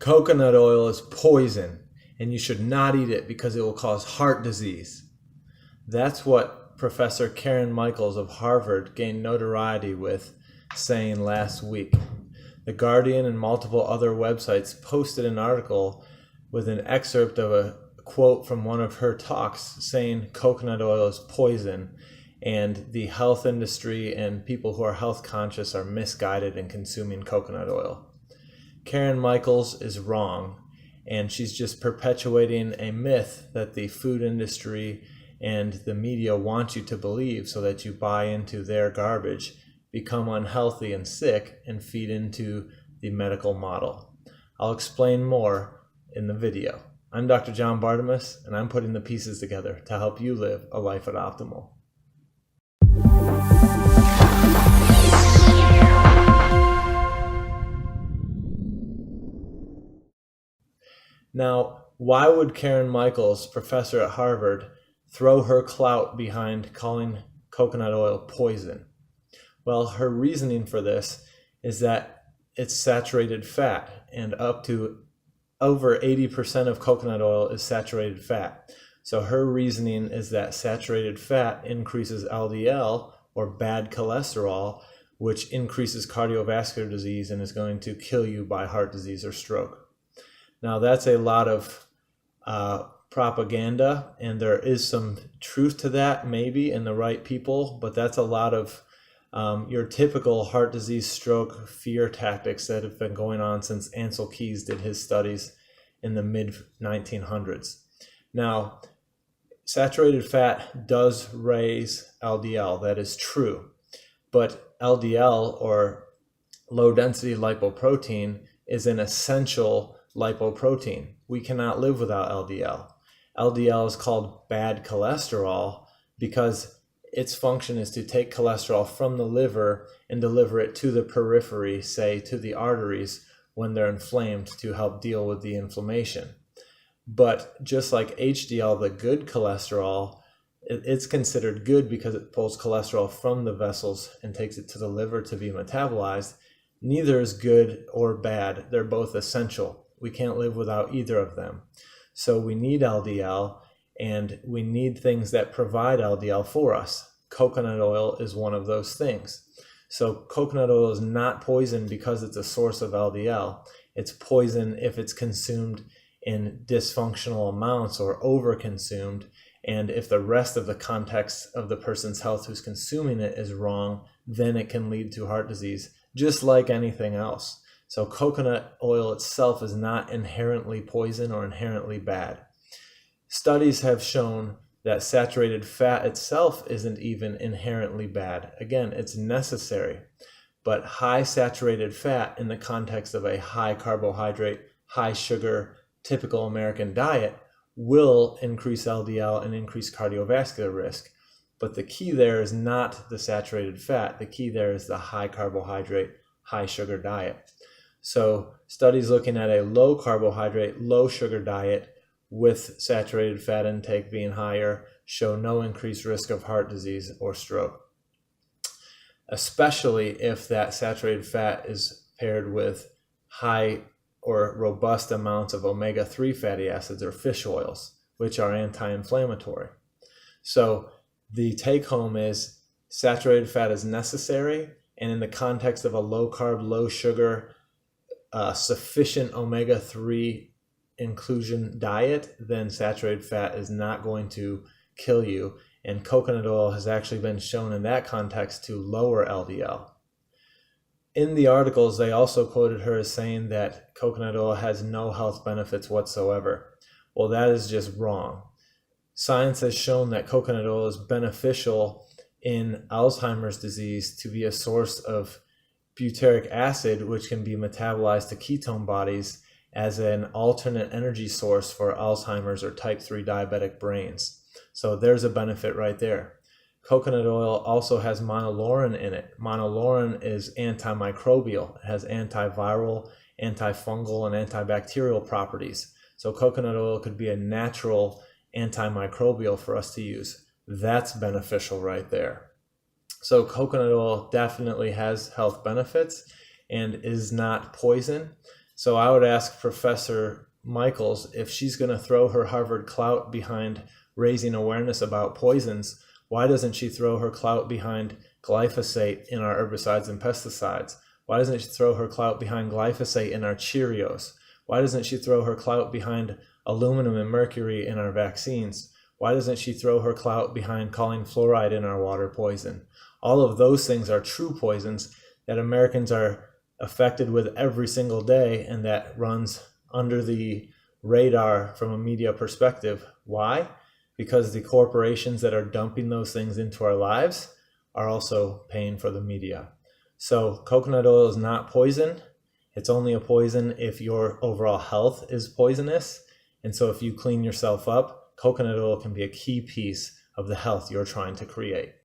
Coconut oil is poison, and you should not eat it because it will cause heart disease. That's what Professor Karen Michaels of Harvard gained notoriety with saying last week. The Guardian and multiple other websites posted an article with an excerpt of a quote from one of her talks saying coconut oil is poison and the health industry and people who are health conscious are misguided in consuming coconut oil. Karen Michaels is wrong, and she's just perpetuating a myth that the food industry and the media want you to believe so that you buy into their garbage, become unhealthy and sick, and feed into the medical model. I'll explain more in the video. I'm Dr. John Bartemus, and I'm putting the pieces together to help you live a life at optimal. Now, why would Karen Michaels, professor at Harvard, throw her clout behind calling coconut oil poison? Well, her reasoning for this is that it's saturated fat, and up to over 80% of coconut oil is saturated fat. So her reasoning is that saturated fat increases LDL, or bad cholesterol, which increases cardiovascular disease and is going to kill you by heart disease or stroke. Now, that's a lot of propaganda, and there is some truth to that, maybe, in the right people, but that's a lot of your typical heart disease, stroke, fear tactics that have been going on since Ancel Keys did his studies in the mid-1900s. Now, saturated fat does raise LDL, that is true, but LDL, or low-density lipoprotein, is an essential lipoprotein. We cannot live without LDL. LDL is called bad cholesterol because its function is to take cholesterol from the liver and deliver it to the periphery, say to the arteries when they're inflamed, to help deal with the inflammation. But just like HDL, the good cholesterol, it's considered good because it pulls cholesterol from the vessels and takes it to the liver to be metabolized. Neither is good or bad. They're both essential. We can't live without either of them. So we need LDL, and we need things that provide LDL for us. Coconut oil is one of those things. So coconut oil is not poison because it's a source of LDL. It's poison if it's consumed in dysfunctional amounts or overconsumed, and if the rest of the context of the person's health who's consuming it is wrong, then it can lead to heart disease, just like anything else. So coconut oil itself is not inherently poison or inherently bad. Studies have shown that saturated fat itself isn't even inherently bad. Again, it's necessary, but high saturated fat in the context of a high carbohydrate, high sugar, typical American diet will increase LDL and increase cardiovascular risk. But the key there is not the saturated fat. The key there is the high carbohydrate, high sugar diet. So studies looking at a low carbohydrate, low sugar diet with saturated fat intake being higher show no increased risk of heart disease or stroke, especially if that saturated fat is paired with high or robust amounts of omega-3 fatty acids or fish oils, which are anti-inflammatory. So the take home is saturated fat is necessary, and in the context of a low carb, low sugar, sufficient omega-3 inclusion diet, then saturated fat is not going to kill you. And coconut oil has actually been shown in that context to lower LDL. In the articles, they also quoted her as saying that coconut oil has no health benefits whatsoever. Well, that is just wrong. Science has shown that coconut oil is beneficial in Alzheimer's disease to be a source of butyric acid, which can be metabolized to ketone bodies as an alternate energy source for Alzheimer's or type 3 diabetic brains. So there's a benefit right there. Coconut oil also has monolaurin in it. Monolaurin is antimicrobial. It has antiviral, antifungal, and antibacterial properties. So coconut oil could be a natural antimicrobial for us to use. That's beneficial right there. So coconut oil definitely has health benefits and is not poison. So I would ask Professor Michaels if she's going to throw her Harvard clout behind raising awareness about poisons. Why doesn't she throw her clout behind glyphosate in our herbicides and pesticides? Why doesn't she throw her clout behind glyphosate in our Cheerios? Why doesn't she throw her clout behind aluminum and mercury in our vaccines? Why doesn't she throw her clout behind calling fluoride in our water poison? All of those things are true poisons that Americans are affected with every single day, and that runs under the radar from a media perspective. Why? Because the corporations that are dumping those things into our lives are also paying for the media. So coconut oil is not poison. It's only a poison if your overall health is poisonous. And so if you clean yourself up, coconut oil can be a key piece of the health you're trying to create.